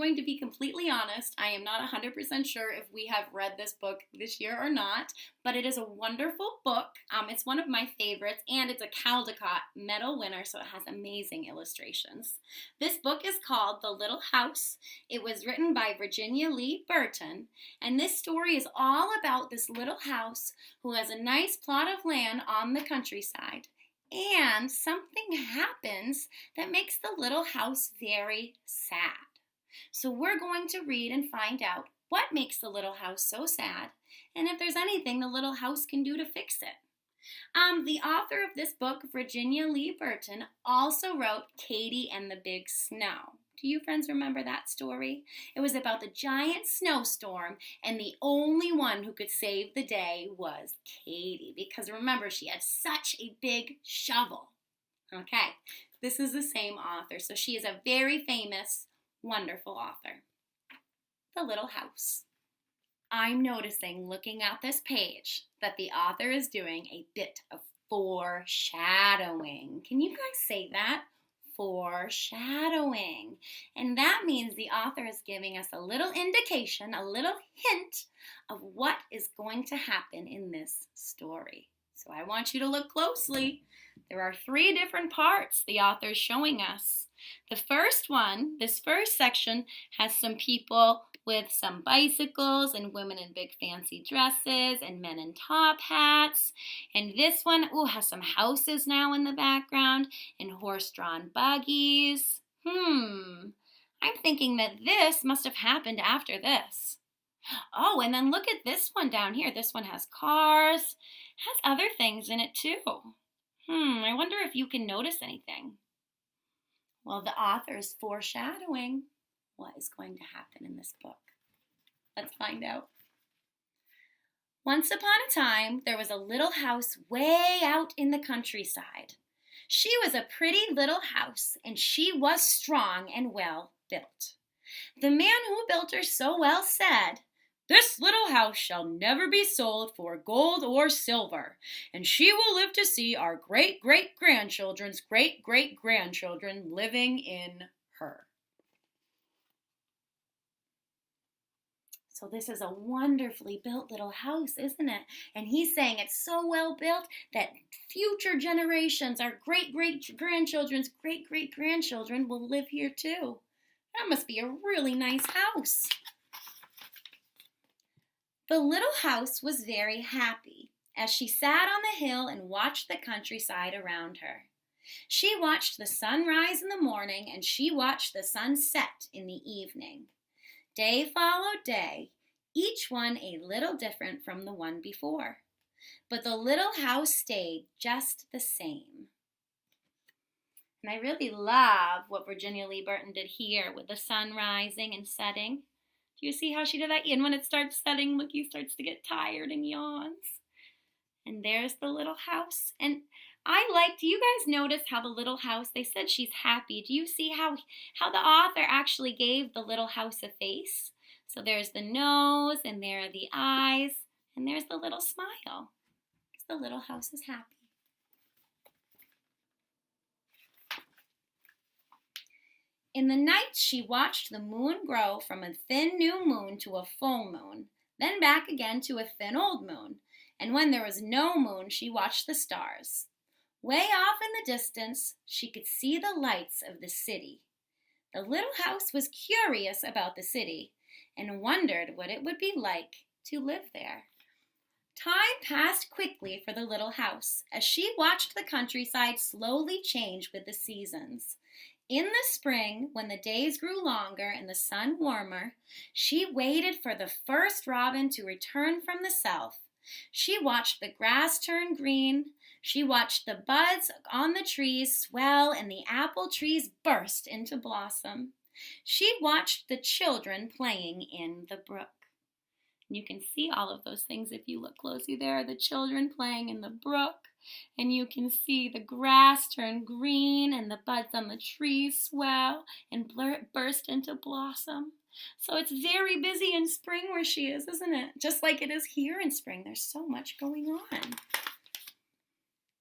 going to be completely honest. I am not 100% sure if we have read this book this year or not, but it is a wonderful book. It's one of my favorites, and it's a Caldecott Medal winner, so it has amazing illustrations. This book is called The Little House. It was written by Virginia Lee Burton, and this story is all about this little house who has a nice plot of land on the countryside. And something happens that makes the little house very sad. So we're going to read and find out what makes the little house so sad, and if there's anything the little house can do to fix it. The author of this book, Virginia Lee Burton, also wrote Katie and the Big Snow. Do you friends remember that story? It was about the giant snowstorm, and the only one who could save the day was Katie, because remember, she had such a big shovel. Okay, this is the same author, so she is a very famous, wonderful author. The Little House. I'm noticing, looking at this page, that the author is doing a bit of foreshadowing. Can you guys say that? Foreshadowing. And that means the author is giving us a little indication, a little hint of what is going to happen in this story. So I want you to look closely. There are 3 different parts the author is showing us. The first one, this first section, has some people with some bicycles and women in big fancy dresses and men in top hats. And this one, has some houses now in the background and horse-drawn buggies. I'm thinking that this must have happened after this. Oh, and then look at this one down here. This one has cars, has other things in it too. I wonder if you can notice anything. Well, the author is foreshadowing what is going to happen in this book. Let's find out. Once upon a time, there was a little house way out in the countryside. She was a pretty little house, and she was strong and well built. The man who built her so well said, "This little house shall never be sold for gold or silver, and she will live to see our great-great-grandchildren's great-great-grandchildren living in her." So this is a wonderfully built little house, isn't it? And he's saying it's so well built that future generations, our great-great-grandchildren's great-great-grandchildren will live here too. That must be a really nice house. The little house was very happy as she sat on the hill and watched the countryside around her. She watched the sun rise in the morning, and she watched the sun set in the evening. Day followed day, each one a little different from the one before. But the little house stayed just the same. And I really love what Virginia Lee Burton did here with the sun rising and setting. Do you see how she did that? And when it starts setting, look, he starts to get tired and yawns. And there's the little house. And do you guys notice how the little house, they said she's happy. Do you see how the author actually gave the little house a face? So there's the nose, and there are the eyes, and there's the little smile. Because the little house is happy. In the night, she watched the moon grow from a thin new moon to a full moon, then back again to a thin old moon. And when there was no moon, she watched the stars. Way off in the distance, she could see the lights of the city. The little house was curious about the city and wondered what it would be like to live there. Time passed quickly for the little house as she watched the countryside slowly change with the seasons. In the spring, when the days grew longer and the sun warmer, she waited for the first robin to return from the south. She watched the grass turn green. She watched the buds on the trees swell and the apple trees burst into blossom. She watched the children playing in the brook. You can see all of those things if you look closely. There are the children playing in the brook, and you can see the grass turn green and the buds on the trees swell and burst into blossom. So it's very busy in spring where she is, isn't it? Just like it is here in spring. There's so much going on.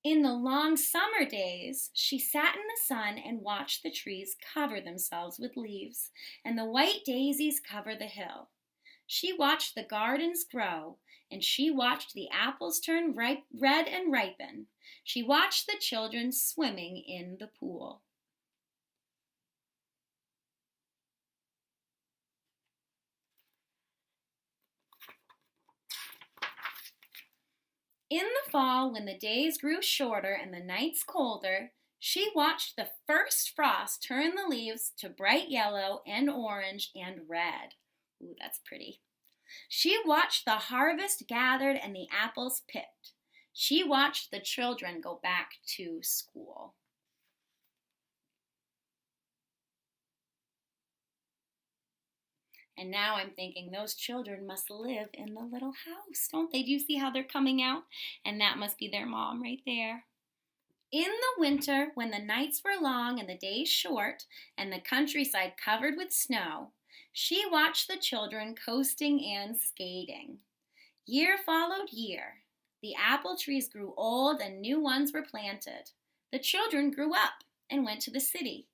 In the long summer days, she sat in the sun and watched the trees cover themselves with leaves, and the white daisies cover the hill. She watched the gardens grow, and she watched the apples turn red and ripen. She watched the children swimming in the pool. In the fall, when the days grew shorter and the nights colder, she watched the first frost turn the leaves to bright yellow and orange and red. Ooh, that's pretty. She watched the harvest gathered and the apples picked. She watched the children go back to school. And now I'm thinking those children must live in the little house, don't they? Do you see how they're coming out? And that must be their mom right there. In the winter, when the nights were long and the days short, and the countryside covered with snow, she watched the children coasting and skating. Year followed year. The apple trees grew old and new ones were planted. The children grew up and went to the city.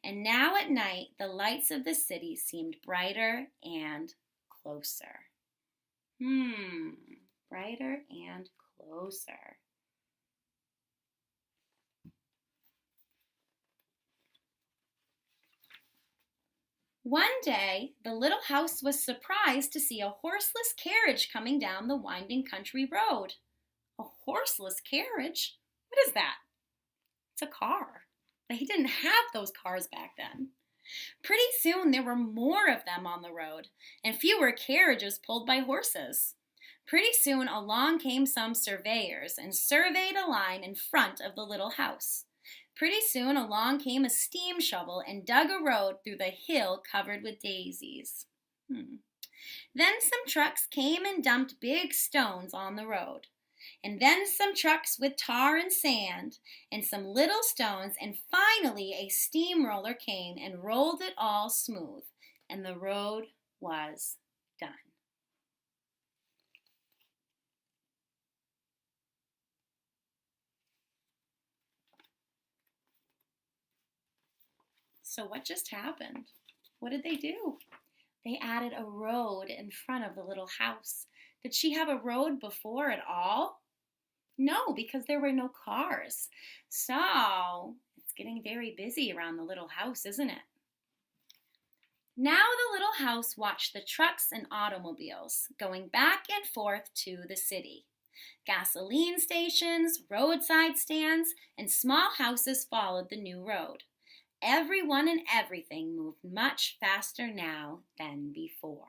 And now at night, the lights of the city seemed brighter and closer. Brighter and closer. One day, the little house was surprised to see a horseless carriage coming down the winding country road. A horseless carriage? What is that? It's a car. They didn't have those cars back then. Pretty soon there were more of them on the road, and fewer carriages pulled by horses. Pretty soon along came some surveyors and surveyed a line in front of the little house. Pretty soon along came a steam shovel and dug a road through the hill covered with daisies. Then some trucks came and dumped big stones on the road. And then some trucks with tar and sand, and some little stones, and finally a steamroller came and rolled it all smooth, and the road was done. So what just happened? What did they do? They added a road in front of the little house. Did she have a road before at all? No, because there were no cars. So it's getting very busy around the little house, isn't it? Now the little house watched the trucks and automobiles going back and forth to the city. Gasoline stations, roadside stands, and small houses followed the new road. Everyone and everything moved much faster now than before.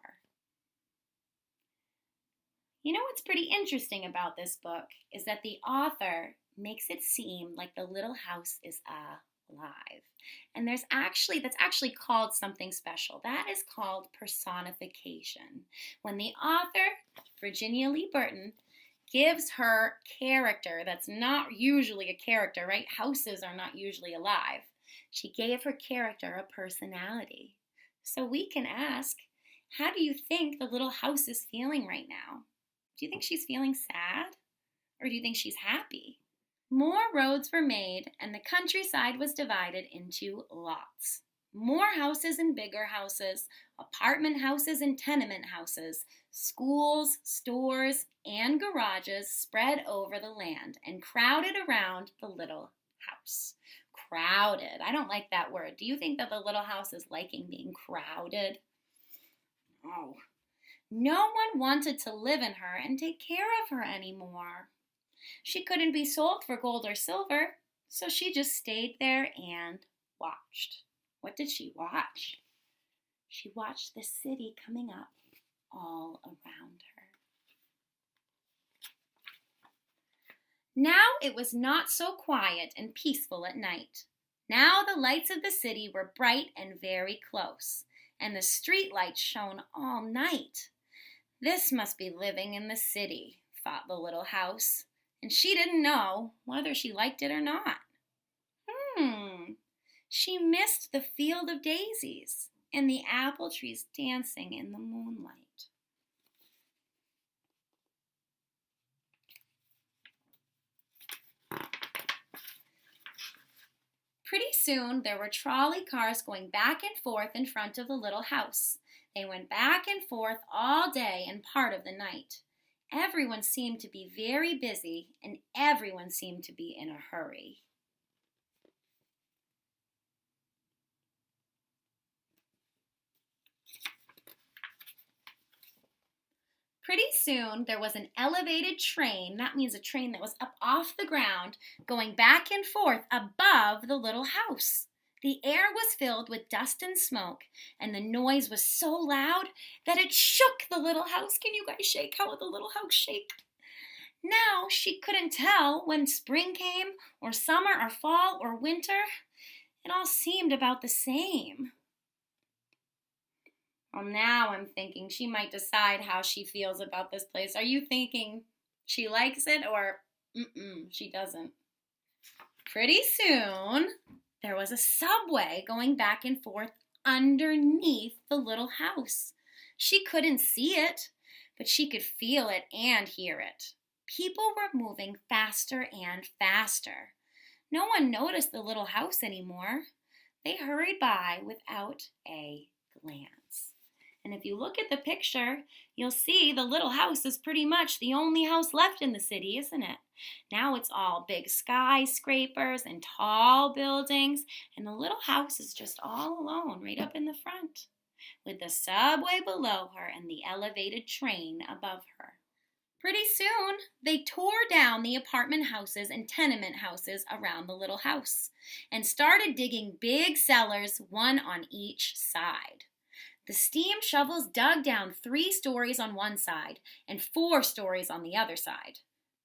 You know what's pretty interesting about this book is that the author makes it seem like the little house is alive. And that's actually called something special. That is called personification. When the author, Virginia Lee Burton, gives her character that's not usually a character, right? Houses are not usually alive. She gave her character a personality. So we can ask, how do you think the little house is feeling right now? Do you think she's feeling sad? Or do you think she's happy? More roads were made, and the countryside was divided into lots. More houses and bigger houses, apartment houses and tenement houses, schools, stores, and garages spread over the land and crowded around the little house. Crowded. I don't like that word. Do you think that the little house is liking being crowded? Oh. No one wanted to live in her and take care of her anymore. She couldn't be sold for gold or silver, so she just stayed there and watched. What did she watch? She watched the city coming up all around her. Now it was not so quiet and peaceful at night. Now the lights of the city were bright and very close, and the street lights shone all night. This must be living in the city, thought the little house, and she didn't know whether she liked it or not. She missed the field of daisies and the apple trees dancing in the moonlight. Pretty soon, there were trolley cars going back and forth in front of the little house. They went back and forth all day and part of the night. Everyone seemed to be very busy, and everyone seemed to be in a hurry. Pretty soon, there was an elevated train, that means a train that was up off the ground, going back and forth above the little house. The air was filled with dust and smoke, and the noise was so loud that it shook the little house. Can you guys shake? How would the little house shake? Now she couldn't tell when spring came, or summer, or fall, or winter. It all seemed about the same. Well, now I'm thinking she might decide how she feels about this place. Are you thinking she likes it or she doesn't? Pretty soon, there was a subway going back and forth underneath the little house. She couldn't see it, but she could feel it and hear it. People were moving faster and faster. No one noticed the little house anymore. They hurried by without a glance. And if you look at the picture, you'll see the little house is pretty much the only house left in the city, isn't it? Now it's all big skyscrapers and tall buildings, and the little house is just all alone right up in the front, with the subway below her and the elevated train above her. Pretty soon, they tore down the apartment houses and tenement houses around the little house and started digging big cellars, one on each side. The steam shovels dug down 3 stories on one side and 4 stories on the other side.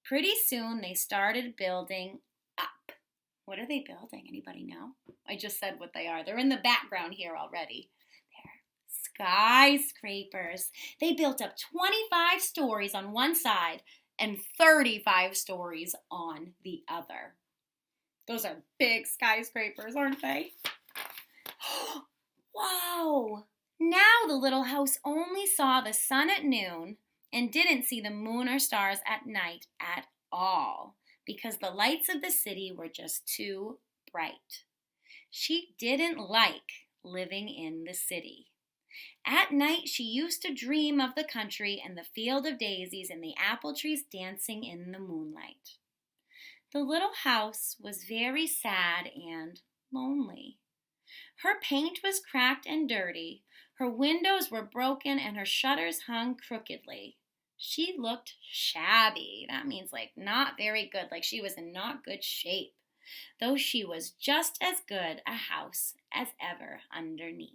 Pretty soon, they started building up. What are they building? Anybody know? I just said what they are. They're in the background here already. They're skyscrapers. They built up 25 stories on one side and 35 stories on the other. Those are big skyscrapers, aren't they? Whoa! Now the little house only saw the sun at noon and didn't see the moon or stars at night at all because the lights of the city were just too bright. She didn't like living in the city. At night she used to dream of the country and the field of daisies and the apple trees dancing in the moonlight. The little house was very sad and lonely. Her paint was cracked and dirty. Her windows were broken and her shutters hung crookedly. She looked shabby. That means like not very good, like she was in not good shape, though she was just as good a house as ever underneath.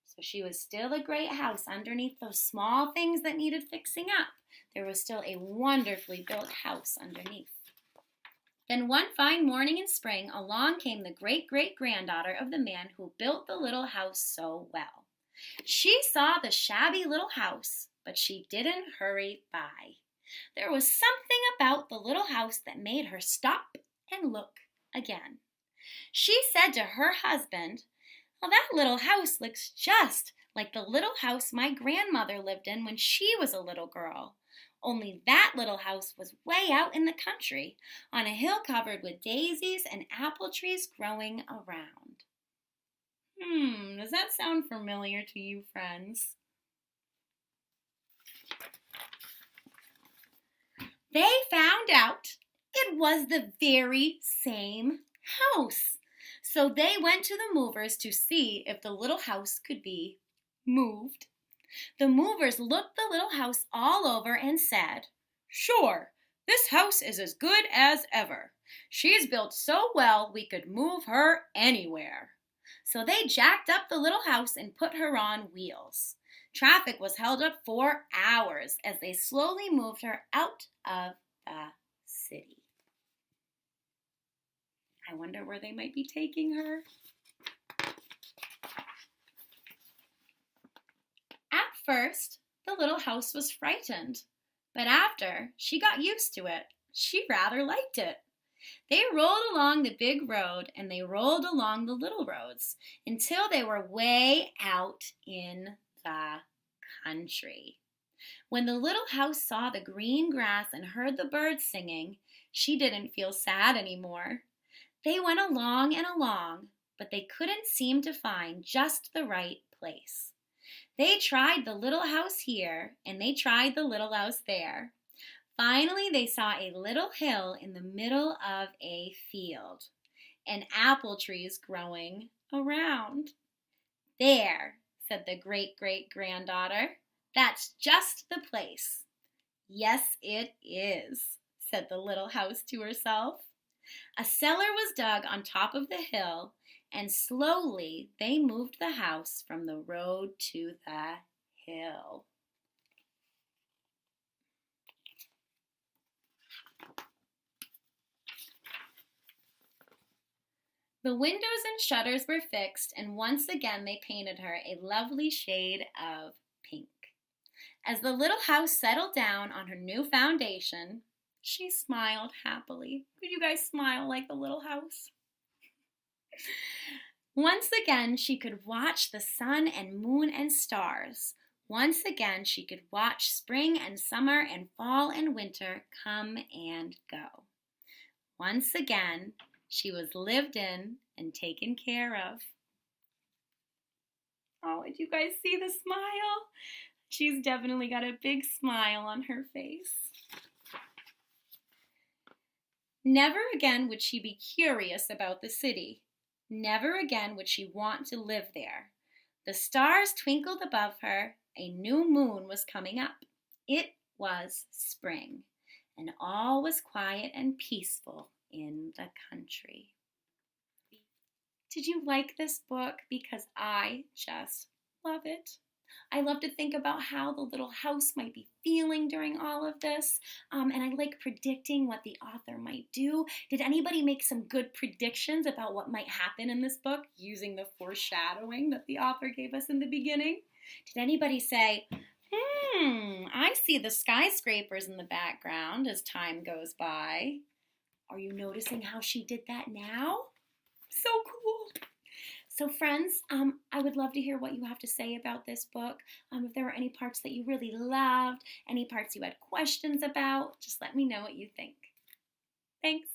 So she was still a great house underneath those small things that needed fixing up. There was still a wonderfully built house underneath. Then one fine morning in spring, along came the great-great-granddaughter of the man who built the little house so well. She saw the shabby little house, but she didn't hurry by. There was something about the little house that made her stop and look again. She said to her husband, "Well, that little house looks just like the little house my grandmother lived in when she was a little girl. Only that little house was way out in the country, on a hill covered with daisies and apple trees growing around." Does that sound familiar to you, friends? They found out it was the very same house. So they went to the movers to see if the little house could be moved. The movers looked the little house all over and said, "Sure, this house is as good as ever. She's built so well we could move her anywhere." So they jacked up the little house and put her on wheels. Traffic was held up for hours as they slowly moved her out of the city. I wonder where they might be taking her. At first, the little house was frightened, but after she got used to it, she rather liked it. They rolled along the big road and they rolled along the little roads until they were way out in the country. When the little house saw the green grass and heard the birds singing, she didn't feel sad anymore. They went along and along, but they couldn't seem to find just the right place. They tried the little house here, and they tried the little house there. Finally, they saw a little hill in the middle of a field, and apple trees growing around. There, said the great-great-granddaughter, that's just the place. Yes, it is, said the little house to herself. A cellar was dug on top of the hill, and slowly they moved the house from the road to the hill. The windows and shutters were fixed, and once again they painted her a lovely shade of pink. As the little house settled down on her new foundation, she smiled happily. Could you guys smile like the little house? Once again, she could watch the sun and moon and stars. Once again, she could watch spring and summer and fall and winter come and go. Once again, she was lived in and taken care of. Oh, did you guys see the smile? She's definitely got a big smile on her face. Never again would she be curious about the city. Never again would she want to live there. The stars twinkled above her. A new moon was coming up. It was spring, and all was quiet and peaceful in the country. Did you like this book? Because I just love it. I love to think about how the little house might be feeling during all of this, and I like predicting what the author might do. Did anybody make some good predictions about what might happen in this book using the foreshadowing that the author gave us in the beginning? Did anybody say, I see the skyscrapers in the background as time goes by? Are you noticing how she did that now? So cool. So friends, I would love to hear what you have to say about this book. If there were any parts that you really loved, any parts you had questions about, just let me know what you think. Thanks.